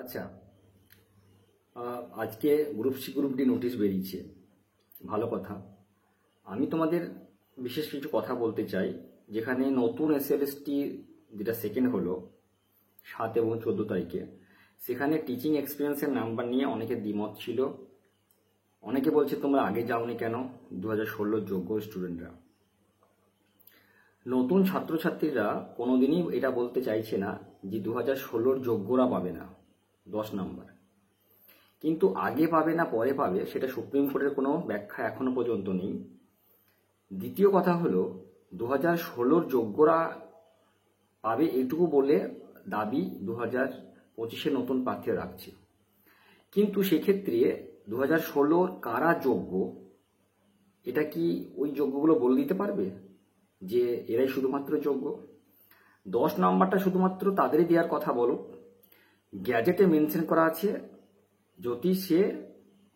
আচ্ছা, আজকে group C group D notice বেরিয়েছে, ভালো কথা। আমি তোমাদের বিশেষ কিছু কথা বলতে চাই। যেখানে নতুন এসএলএসটি যেটা সেকেন্ড হলো 7 এবং 14 তারিখে, সেখানে টিচিং এক্সপিরিয়েন্সের নাম্বার নিয়ে অনেকের দ্বিমত ছিল। অনেকে বলছে তোমরা আগে যাওনি কেন, 2016 যোগ্য স্টুডেন্টরা। নতুন ছাত্রছাত্রীরা কোনোদিনই এটা বলতে চাইছে না যে 2016 যোগ্যরা পাবে না 10 নাম্বার, কিন্তু আগে পাবে না পরে পাবে সেটা সুপ্রিম কোর্টের কোনো ব্যাখ্যা এখনো পর্যন্ত নেই। দ্বিতীয় কথা হলো 2016 যোগ্যরা পাবে এইটুকু বলে দাবি 2025 নতুন প্রার্থীরা রাখছে, কিন্তু সেক্ষেত্রে 2016 কারা যোগ্য এটা কি ওই যোগ্যগুলো বলে দিতে পারবে যে এরাই শুধুমাত্র যোগ্য? 10 নাম্বারটা শুধুমাত্র তাদেরই দেওয়ার কথা বলো। গ্যাজেটে মেনশন করা আছে যদি সে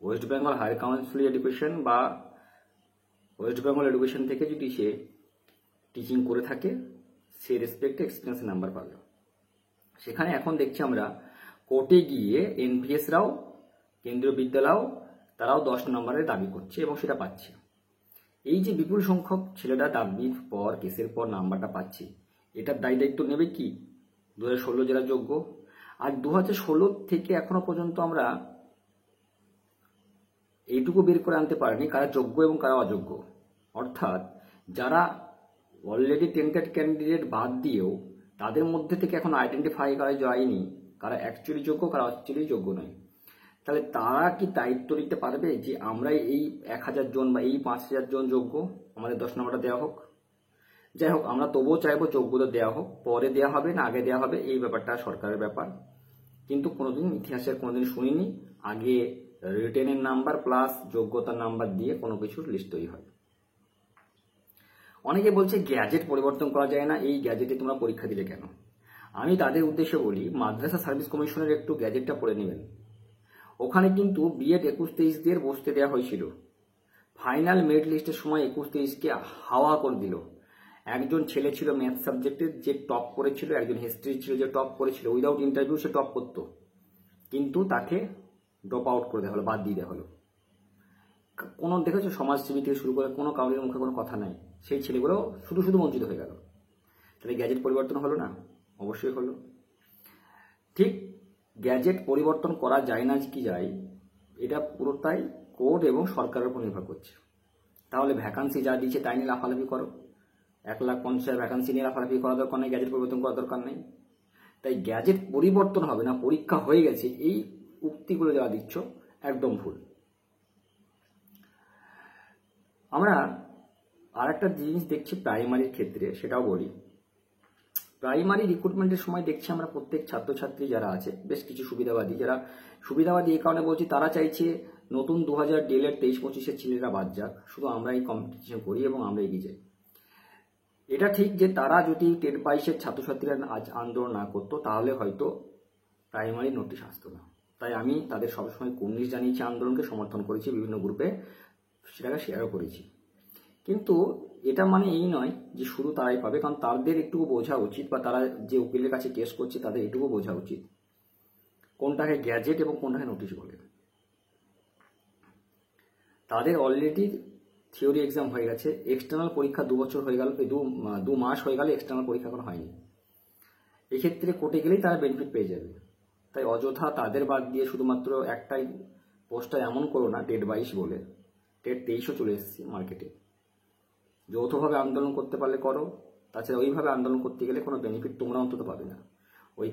West Bengal higher council education বা ওয়েস্ট বেঙ্গল এডুকেশন থেকে যদি সে টিচিং করে থাকে সে রেসপেক্টে এক্সপিরিয়েন্স নাম্বার পাবে। সেখানে এখন দেখছি আমরা কোর্টে গিয়ে এনভিএসরাও কেন্দ্রীয় বিদ্যালয়ও তারাও 10 নম্বরের দাবি করছে এবং সেটা পাচ্ছে। এই যে বিপুল সংখ্যক ছেলেরা দাবির পর কেসের পর নাম্বারটা পাচ্ছে, এটার দায়ী দায়িত্ব নেবে কি 2016 যারা যোগ্য? আর 2016 থেকে এখনো পর্যন্ত আমরা এইটুকু বের করে আনতে পারিনি কারা যোগ্য এবং কারা অযোগ্য। অর্থাৎ যারা অলরেডি টেন্টেড ক্যান্ডিডেট বাদ দিয়েও তাদের মধ্যে থেকে এখন আইডেন্টিফাই করা যায়নি কারা অ্যাকচুয়ালি যোগ্য কারা অ্যাকচুয়ালি যোগ্য নয়। তাহলে তারা কি দায়িত্ব নিতে পারবে যে আমরা এই 1000 জন বা এই 5000 জন যোগ্য, আমাদের 10 নম্বরটা দেওয়া হোক? যাই হোক, আমরা তবুও চাইবো যোগ্যতা দেওয়া হোক। পরে দেওয়া হবে না আগে দেওয়া হবে এই ব্যাপারটা সরকারের ব্যাপার, কিন্তু কোনোদিন ইতিহাসের কোনোদিন শুনিনি আগে রিটেনের নাম্বার প্লাস যোগ্যতার নাম্বার দিয়ে কোনো কিছুর লিস্ট তৈরি হয়। অনেকে বলছে গ্যাজেট পরিবর্তন করা যায় না, এই গ্যাজেটে তোমরা পরীক্ষা দিলে কেন? আমি তাদের উদ্দেশ্যে বলি মাদ্রাসা সার্ভিস কমিশনের একটু গ্যাজেটটা পড়ে নেবেন। ওখানে কিন্তু বিএড 21-23 বসতে দেওয়া হয়েছিল। ফাইনাল মেরিট লিস্টের সময় 21-23কে হাওয়া করে দিল। একজন ছেলে ছিল ম্যাথ সাবজেক্টের যে টপ করেছিল, একজন হিস্ট্রি ছিল যে টপ করেছিল, উইদাউট ইন্টারভিউ সে টপ করতো, কিন্তু তাকে ড্রপ আউট করে দেওয়া হলো, বাদ দিয়ে দেওয়া হলো। কোনো দেখেছো সমাজসেবী থেকে শুরু করে কোনো কাউরির মুখে কোনো কথা নাই, সেই ছেলেগুলো শুধু শুধু বঞ্চিত হয়ে গেল। তাহলে গ্যাজেট পরিবর্তন হলো না? অবশ্যই হলো। ঠিক গ্যাজেট পরিবর্তন করা যায় না কি যায় এটা পুরোটাই কোর্ট এবং সরকারের উপর নির্ভর করছে। তাহলে ভ্যাকান্সি যা দিচ্ছে তাই নিয়ে লাফালাফি করো, 1,50,000 ভ্যাকান্সি নিয়ে লাফালাফি করা দরকার নেই, গ্যাজেট পরিবর্তন করার দরকার নেই। তাই গ্যাজেট পরিবর্তন হবে না, পরীক্ষা হয়ে গেছে, এই উক্তিগুলো যারা দিচ্ছ একদম ভুল। আমরা আর একটা জিনিস দেখছি প্রাইমারির ক্ষেত্রে, সেটাও বলি। প্রাইমারি রিক্রুটমেন্টের সময় দেখছি আমরা প্রত্যেক ছাত্রছাত্রী যারা আছে বেশ কিছু সুবিধাবাদী, যারা সুবিধাবাদী এই কারণে বলছি তারা চাইছে নতুন 2000 ডিএলএড 23-25 ছেলেরা বাদ যাক, শুধু আমরা এই কম্পিটিশন করি এবং আমরা এগিয়ে যাই। এটা ঠিক যে তারা যদি 10-22 ছাত্রছাত্রীরা আজ আন্দোলন না করতো তাহলে হয়তো প্রাইমারি নোটিশ আসতো না। তাই আমি তাদের সবসময় কুর্নিশ জানিয়েছি, আন্দোলনকে সমর্থন করেছি, বিভিন্ন গ্রুপে সেটাকে শেয়ারও করেছি। কিন্তু এটা মানে এই নয় যে শুধু তারাই পাবে, কারণ তাদের একটুকু বোঝা উচিত, বা তারা যে উকিলের কাছে কেস করছে তাদের এটুকু বোঝা উচিত কোনটাকে গ্যাজেট এবং কোনটাকে নোটিশ বলে। তাদের অলরেডি থিওরি এক্সাম হয়ে গেছে, এক্সটার্নাল পরীক্ষা 2 বছর হয়ে গেল, 2 মাস হয়ে গেল এক্সটার্নাল পরীক্ষা কোনো হয়নি। এক্ষেত্রে কোর্টে গেলেই তারা বেনিফিট পেয়ে যাবে। তাই অযথা তাদের বাদ দিয়ে শুধুমাত্র একটাই পোস্টটা এমন করো না টেট 22 বলে, টেট 23ও চলে এসেছে মার্কেটে। যৌথভাবে আন্দোলন করতে পারলে করো, তাছাড়া ওইভাবে আন্দোলন করতে গেলে কোনো বেনিফিট তোমরা অন্তত পাবে না। ওই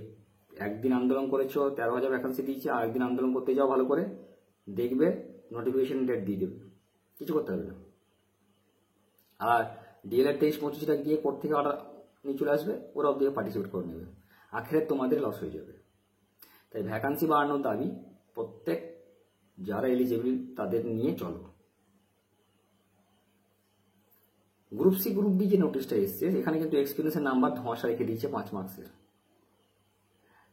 একদিন আন্দোলন করেছো 13,000 ভ্যাকান্সি দিয়েছে, আর একদিন আন্দোলন করতে যাও ভালো করে দেখবে নোটিফিকেশন ডেট দিয়ে দেবে, কিছু করতে হবে না। আর ডিএলএড 23-25টা গিয়ে কোর্ট থেকে অর্ডার নিয়ে চলে আসবে, ওরাও দিয়ে পার্টিসিপেট করে নেবে, আখেরে তোমাদের লস হয়ে যাবে। তাই ভ্যাকান্সি বাড়ানোর দাবি প্রত্যেক যারা এলিজিবল তাদের নিয়ে চলো। গ্রুপ সি গ্রুপ ডি যে নোটিশটা এসছে এখানে কিন্তু এক্সপিরিয়েন্সের নাম্বার ধোঁয়াশা রেখে দিয়েছে 5 মার্কসের।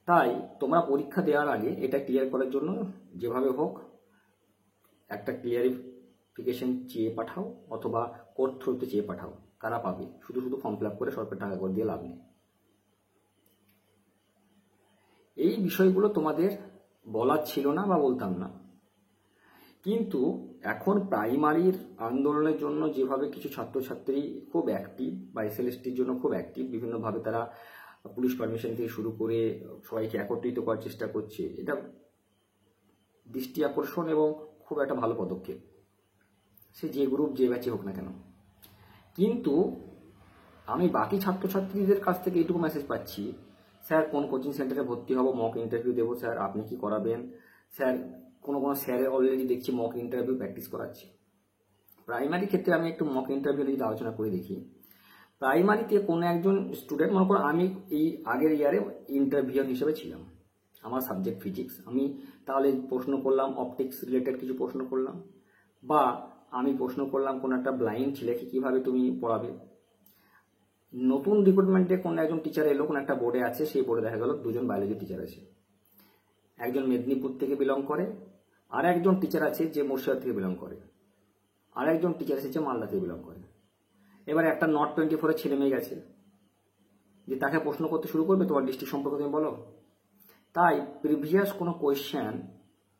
তাই তোমরা পরীক্ষা দেওয়ার আগে এটা ক্লিয়ার করার জন্য যেভাবে হোক একটা ক্লিয়ারিফিকেশন চেয়ে পাঠাও, অথবা কোর্ট থ্রুতে চেয়ে পাঠাও, কারা পাবে। শুধু শুধু ফর্ম ফিল আপ করে সরকার টাকা করে দিয়ে লাভ নেই। এই বিষয়গুলো তোমাদের বলার ছিল না বা বলতাম না। কিন্তু এখন প্রাইমারির আন্দোলনের জন্য যেভাবে কিছু ছাত্রছাত্রী খুব অ্যাক্টিভ বা এসএলএসটির জন্য খুব অ্যাক্টিভ, বিভিন্নভাবে তারা পুলিশ পারমিশন থেকে শুরু করে সবাইকে একত্রিত করার চেষ্টা করছে, এটা দৃষ্টি আকর্ষণ এবং খুব একটা ভালো পদক্ষেপ, সে যে গ্রুপ যে ব্যাচে হোক না কেন। কিন্তু আমি বাকি ছাত্রছাত্রীদের কাছ থেকে এইটুকু মেসেজ পাচ্ছি, স্যার কোন কোচিং সেন্টারে ভর্তি হব, মক ইন্টারভিউ দেবো স্যার, আপনি কি করাবেন স্যার। কোনো স্যারের অলরেডি দেখছি মক ইন্টারভিউ প্র্যাকটিস করাচ্ছে। প্রাইমারি ক্ষেত্রে আমি একটু মক ইন্টারভিউ যদি আলোচনা করে দেখি, প্রাইমারিতে কোনো একজন স্টুডেন্ট, মনে করো আমি এই আগের ইয়ারে ইন্টারভিউয়ার হিসেবে ছিলাম, আমার সাবজেক্ট ফিজিক্স, আমি তাহলে প্রশ্ন করলাম অপটিক্স রিলেটেড কিছু প্রশ্ন করলাম, বা আমি প্রশ্ন করলাম কোনো একটা ব্লাইন্ড ছেলেকে কীভাবে তুমি পড়াবে। নতুন রিক্রুটমেন্টে কোনো একজন টিচার এলো, কোনো একটা বোর্ডে আছে, সেই বোর্ডে দেখা গেল দুজন বায়োলজি টিচার আছে, একজন মেদিনীপুর থেকে বিলং করে, আর একজন টিচার আছে যে মুর্শিদাবাদ থেকে বিলং করে, আর একজন টিচার আছে যে মালদা থেকে বিলং করে। এবার একটা নট 24-এর ছেলে মেয়ে গেছে, যে তাকে প্রশ্ন করতে শুরু করবে তোমার ডিস্ট্রিক্ট সম্পর্কে তুমি বলো। তাই প্রিভিয়াস কোনো কোয়েশ্চেন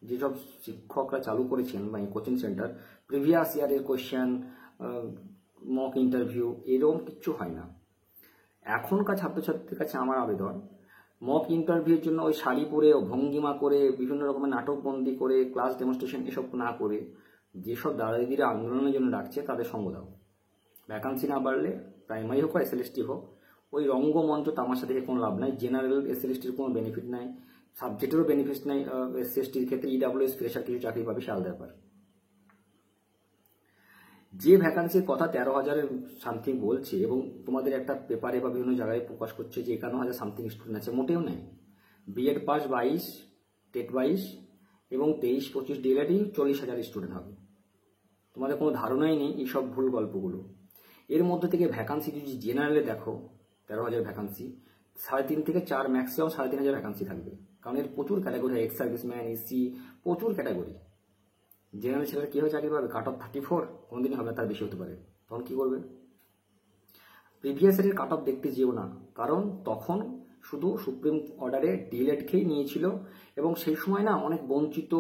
যেসব শিক্ষকরা চালু করেছেন বা কোচিং সেন্টার, প্রিভিয়াস ইয়ারের কোয়েশ্চেন, মক ইন্টারভিউ এরকম কিচ্ছু হয় না। এখনকার ছাত্রছাত্রীদের কাছে আমার আবেদন, মক ইন্টারভিউর জন্য ওই শাড়ি পরে ভঙ্গিমা করে বিভিন্ন রকমের নাটকবন্দি করে ক্লাস ডেমনস্ট্রেশন এসব না করে যেসব দাদা দিদিরা আন্দোলনের জন্য ডাকছে তাদের সঙ্গ দাও। ভ্যাকান্সি না বাড়লে প্রাইমারি হোক আর এসএলএসটি হোক, ওই রঙ্গমঞ্চ তামাশা দেখে কোনো লাভ নাই। জেনারেল এসএলএসটির কোনো বেনিফিট নাই, সাবজেক্টেরও বেনিফিট নাই। এসএসটির ক্ষেত্রে ইডাব্লিউএস ফ্রেশার কিছু চাকরি পাবে, সে আলাদা ব্যাপার। যে ভ্যাকান্সির কথা 13,000 সামথিং বলছে এবং তোমাদের একটা পেপারে বা বিভিন্ন জায়গায় প্রকাশ করছে যে 51,000 সামথিং স্টুডেন্ট আছে, মোটেও নেই। বিএড পাস 22, টেট 22 এবং 23-25 ডিএলএডই 40,000 স্টুডেন্ট হবে। তোমাদের কোনো ধারণাই নেই এইসব ভুল গল্পগুলো। এর মধ্যে থেকে ভ্যাকান্সি যদি জেনারেলে দেখো 13,000 ভ্যাকান্সি, 3.5 থেকে 4 ম্যাক্সিমাম 3,500 ভ্যাকান্সি থাকবে, কারণ এর প্রচুর ক্যাটাগরি, এক্স সার্ভিসম্যান, এসসি, প্রচুর ক্যাটাগরি। জেনারেল ছেলেরা কী হবে চাকরি পাবে? কাট অফ 34 কোনোদিনই হবে না, তার বেশি হতে পারে। তখন কী করবে? প্রিভিয়াস ইয়ারের কাট অফ দেখতে যেও না, কারণ তখন শুধু সুপ্রিম অর্ডারে ডিএলএড খেয়েই নিয়েছিল এবং সেই সময় না অনেক বঞ্চিত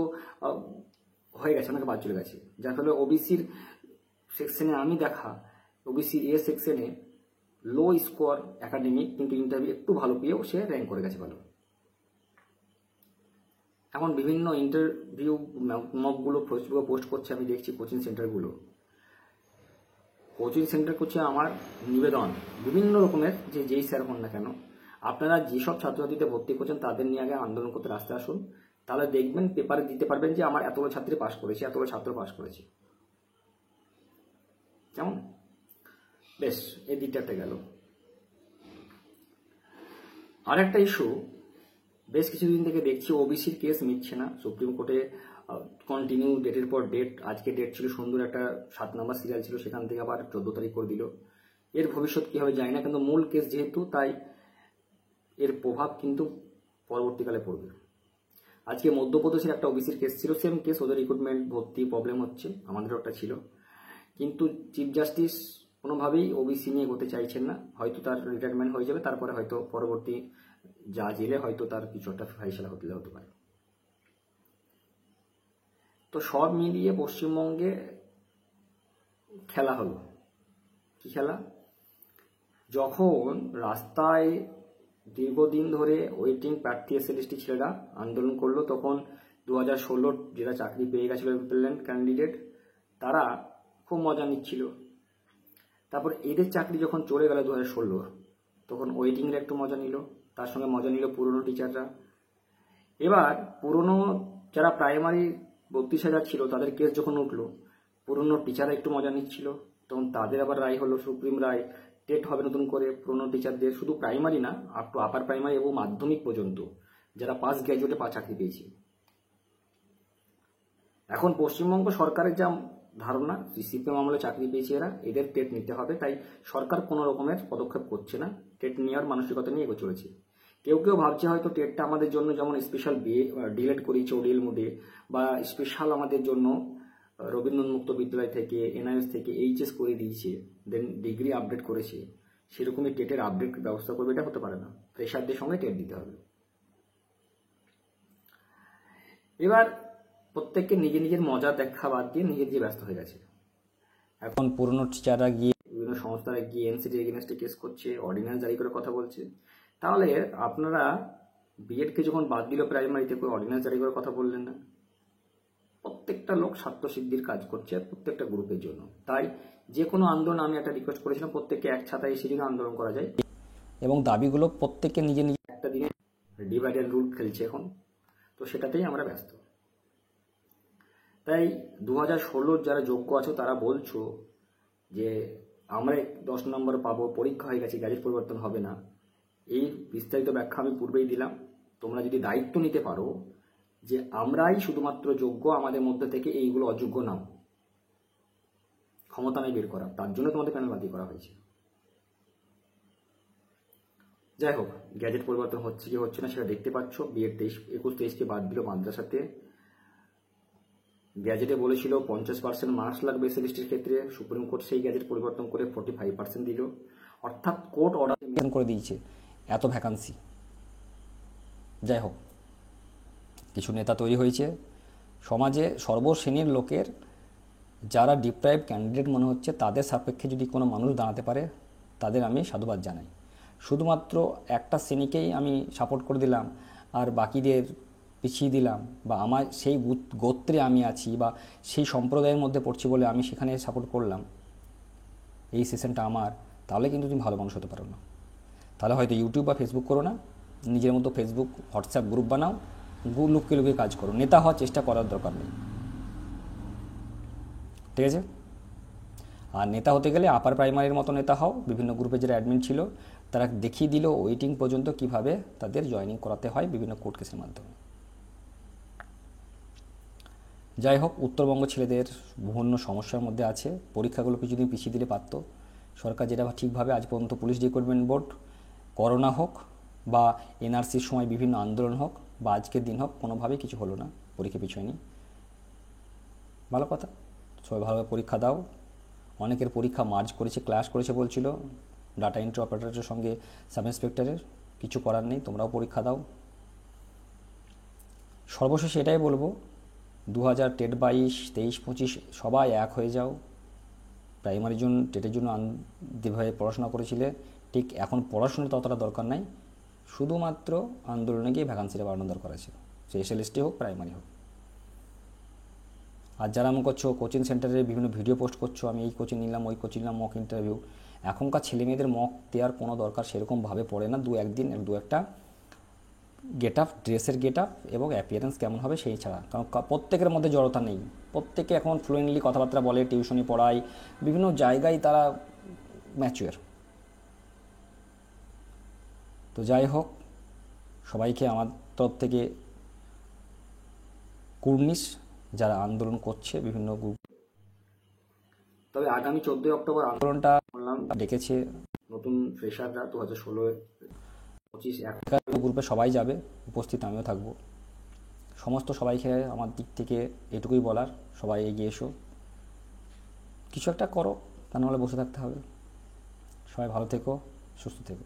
হয়ে গেছে, অনেকে বাদ চলে গেছে, যার ফলে ওবিসির সেকশনে আমি দেখা, ওবিসি এ সেকশনে লো স্কোর একাডেমিক কিন্তু ইন্টারভিউ একটু ভালো পেয়েও সে র্যাঙ্ক করে গেছে ভালো। এখন বিভিন্ন ইন্টারভিউ মকগুলো ফেসবুকে পোস্ট করছে, আমি দেখছি কোচিং সেন্টারগুলো। কোচিং সেন্টার করছে আমার নিবেদন বিভিন্ন রকমের, যে যেই স্যার হন না কেন, আপনারা যেসব ছাত্রছাত্রীতে ভর্তি করছেন তাদের নিয়ে আগে আন্দোলন করতে রাস্তায় আসুন, তাহলে দেখবেন পেপারে দিতে পারবেন যে আমার এতগুলো ছাত্রী পাশ করেছে, এতগুলো ছাত্র পাশ করেছে। কেমন? বেশ, এই দিকটা একটা গেল। আর একটা ইস্যু, বেশ কিছুদিন থেকে দেখছি ওবিসির কেস মিটছে না, সুপ্রিম কোর্টে কন্টিনিউ ডেটের পর ডেট। আজকে ডেট ছিল সুন্দর, একটা 7 নম্বর সিরিয়াল ছিল, সেখান থেকে আবার 14 তারিখ করে দিল। এর ভবিষ্যৎ কী হবে জানি না, কিন্তু মূল কেস যেহেতু, তাই এর প্রভাব কিন্তু পরবর্তীকালে পড়বে। আজকে মধ্যপ্রদেশের একটা ওবিসির কেস ছিল, সেম কেস, ওদের রিক্রুটমেন্ট ভর্তি প্রবলেম হচ্ছে, আমাদেরও একটা ছিল, কিন্তু চিফ জাস্টিস কোনোভাবেই ওবিসি নিয়ে এগোতে চাইছেন না। হয়তো তার রিটায়ারমেন্ট হয়ে যাবে, তারপরে হয়তো পরবর্তী জাজ এলে হয়তো তার কিছু একটা ফাইসলা হতে পারে। তো সব মিলিয়ে পশ্চিমবঙ্গে খেলা হলো। কি খেলা? যখন রাস্তায় দীর্ঘদিন ধরে ওয়েটিং প্রার্থী এসএলএসটি ছেলেরা আন্দোলন করলো, তখন 2016 যেটা চাকরি পেয়ে গেছিল রিপ্রেজেন্ট ক্যান্ডিডেট, তারা খুব মজা নিচ্ছিল। তারপর এদের চাকরি যখন চলে গেল 2016, তখন ওয়েটিংয়ের একটু মজা নিল, তার সঙ্গে মজা নিল পুরনো টিচাররা। এবার পুরনো যারা প্রাইমারি 32,000 ছিল তাদের কেস যখন উঠলো, পুরনো টিচাররা একটু মজা নিচ্ছিল, তখন তাদের আবার রায় হলো, সুপ্রিম রায়, টেট হবে নতুন করে পুরনো টিচারদের, শুধু প্রাইমারি না, আপ টু আপার প্রাইমারি এবং মাধ্যমিক পর্যন্ত যারা পাস গ্র্যাজুয়েটে চাকরি পেয়েছে। এখন পশ্চিমবঙ্গ সরকারের যা ধারণা, সিপিএম আমলে চাকরি পেয়েছে এরা, এদের টেট নিতে হবে, তাই সরকার কোনো রকমের পদক্ষেপ করছে না, টেট নেওয়ার মানসিকতা নিয়ে এগো চলেছে। কেউ কেউ ভাবছে হয়তো টেটটা আমাদের জন্য যেমন স্পেশাল ডিএলএড করিয়েছে ওডিএল মোডে, বা স্পেশাল আমাদের জন্য রবীন্দ্র মুক্ত বিদ্যালয় থেকে, এনআইএস থেকে এইচএস করে দিয়েছে, দেন ডিগ্রি আপডেট করেছে, সেরকমই টেটের আপডেট ব্যবস্থা করবে, এটা হতে পারে না। ফ্রেশারদের সঙ্গে টেট দিতে হবে। এবার প্রত্যেককে নিজের নিজের মজা দেখা বাদ দিয়ে নিজে নিজে ব্যস্ত হয়ে গেছে। এখন পুরনো টিচাররা গিয়ে বিভিন্ন সংস্থারা গিয়ে এনসিটি এগেনস্টে কেস করছে, অর্ডিন্যান্স জারি করে কথা বলছে। তাহলে আপনারা বিএডকে যখন বাদ দিল প্রাইমারিতে, করে অর্ডিন্যান্স জারি করে কথা বললেন না। প্রত্যেকটা লোক স্বার্থসিদ্ধির কাজ করছে প্রত্যেকটা গ্রুপের জন্য। তাই যে কোনো আন্দোলন, আমি একটা রিকোয়েস্ট করেছিলাম প্রত্যেককে এক ছাতায় এসে যদি আন্দোলন করা যায়, এবং দাবিগুলো প্রত্যেককে নিজে নিজে একটা দিনে ডিভাইড অ্যান্ড রুল খেলছে এখন, তো সেটাতেই আমরা ব্যস্ত। তাই 2016 যারা যোগ্য আছো তারা বলছো যে আমরা 10 নম্বর পাবো, পরীক্ষা হয়ে গেছে, গ্যাজেট পরিবর্তন হবে না, এই বিস্তারিত ব্যাখ্যা আমি পূর্বেই দিলাম। তোমরা যদি দায়িত্ব নিতে পারো যে আমরাই শুধুমাত্র যোগ্য, আমাদের মধ্যে থেকে এইগুলো অযোগ্য নাও, ক্ষমতা নেই বের করা, তার জন্য তোমাদের প্যানেল বাতিল করা হয়েছে। যাই হোক, গ্যাজেট পরিবর্তন হচ্ছে কি হচ্ছে না সেটা দেখতে পাচ্ছ। বিএড 21-23কে বাদ দিল মাদ্রাসাতে। গ্যাজেটে বলেছিল 50% মার্কস লাগবে এসএলএসটির ক্ষেত্রে, সুপ্রিম কোর্ট সেই গ্যাজেট পরিবর্তন করে 45% দিল। অর্থাৎ কোর্ট অর্ডার মেনশন করে দিয়েছে এত ভ্যাকান্সি। যাই হোক, কিছু নেতা তৈরি হয়েছে সমাজে, সর্বশ্রেণীর লোকের যারা ডিপ্রাইভ ক্যান্ডিডেট মনে হচ্ছে তাদের সাপেক্ষে যদি কোনো মানুষ দাঁড়াতে পারে তাদের আমি সাধুবাদ জানাই। শুধুমাত্র একটা শ্রেণীকেই আমি সাপোর্ট করে দিলাম আর বাকিদের পিছিয়ে দিলাম, বা আমার সেই গোত্রে আমি আছি বা সেই সম্প্রদায়ের মধ্যে পড়ছি বলে আমি সেখানে সাপোর্ট করলাম, এই সেশনটা আমার, তাহলে কিন্তু তুমি ভালো মানুষ হতে পারো না। তাহলে হয়তো ইউটিউব বা ফেসবুক করো না, নিজের মতো ফেসবুক হোয়াটসঅ্যাপ গ্রুপ বানাও, লুকিয়ে লুকিয়ে কাজ করো, নেতা হওয়ার চেষ্টা করার দরকার নেই, ঠিক আছে? আর নেতা হতে গেলে আপার প্রাইমারির মতো নেতা হও। বিভিন্ন গ্রুপে যারা অ্যাডমিন ছিল তারা দেখিয়ে দিল ওয়েটিং পর্যন্ত কিভাবে তাদের জয়েনিং করাতে হয় বিভিন্ন কোর্ট কেসের মাধ্যমে। যাই হোক, উত্তরবঙ্গ ছেলেদের বিভিন্ন সমস্যার মধ্যে আছে, পরীক্ষাগুলো কিছুদিন পিছিয়ে দিলে পারত সরকার, যেটা ঠিকভাবে আজ পর্যন্ত পুলিশ রিক্রুটমেন্ট বোর্ড, করোনা হোক বা এনআরসির সময় বিভিন্ন আন্দোলন হোক বা আজকের দিন হোক, কোনোভাবেই কিছু হলো না, পরীক্ষা পিছুয়নি। ভালো কথা, সবাই ভালোভাবে পরীক্ষা দাও। অনেকের পরীক্ষা মার্জ করেছে, ক্লাস করেছে বলছিল ডাটা এন্ট্রি অপারেটরের সঙ্গে সাব ইন্সপেক্টরের, কিছু করার নেই, তোমরাও পরীক্ষা দাও। সর্বশেষ এটাই বলবো, 2000 টেট 22, 23, 25 সবাই এক হয়ে যাও। প্রাইমারির জন্য, টেটের জন্য যেভাবে পড়াশোনা করেছিলে ঠিক এখন পড়াশোনা ততটা দরকার নাই, শুধুমাত্র আন্দোলনে গিয়ে ভ্যাকান্সিটা বাড়ানোর দরকার আছে, সে এসএলএসটি হোক প্রাইমারি হোক। আর যারা এমন করছো কোচিং সেন্টারে বিভিন্ন ভিডিও পোস্ট করছো, আমি এই কোচিং নিলাম, ওই কোচিং নিলাম, মক ইন্টারভিউ, এখনকার ছেলেমেয়েদের মক দেওয়ার কোনো দরকার সেরকমভাবে পড়ে না। একদিন দু একটা গেট আপ, ড্রেসের গেট আপ এবং অ্যাপিয়ারেন্স কেমন হবে সেই ছাড়া, কারণ প্রত্যেকের মধ্যে জড়তা নেই, প্রত্যেকে এখন ফ্লুয়েন্টলি কথাবার্তা বলে, টিউশনি পড়ায়, বিভিন্ন জায়গায় তারা ম্যাচিওর। তো যাই হোক, সবাইকে আমার তরফ থেকে কুর্নিশ যারা আন্দোলন করছে বিভিন্ন গ্রুপ। তবে আগামী 14 অক্টোবর আন্দোলনটা বললাম ডেকেছে নতুন ফ্রেশাররা, 2016, 25 গ্রুপে সবাই যাবে, উপস্থিত আমিও থাকবো। সমস্ত সবাইকে আমার দিক থেকে এটুকুই বলার, সবাই এগিয়ে এসো, কিছু একটা করো, তা নাহলে বসে থাকতে হবে। সবাই ভালো থেকো, সুস্থ থেকো।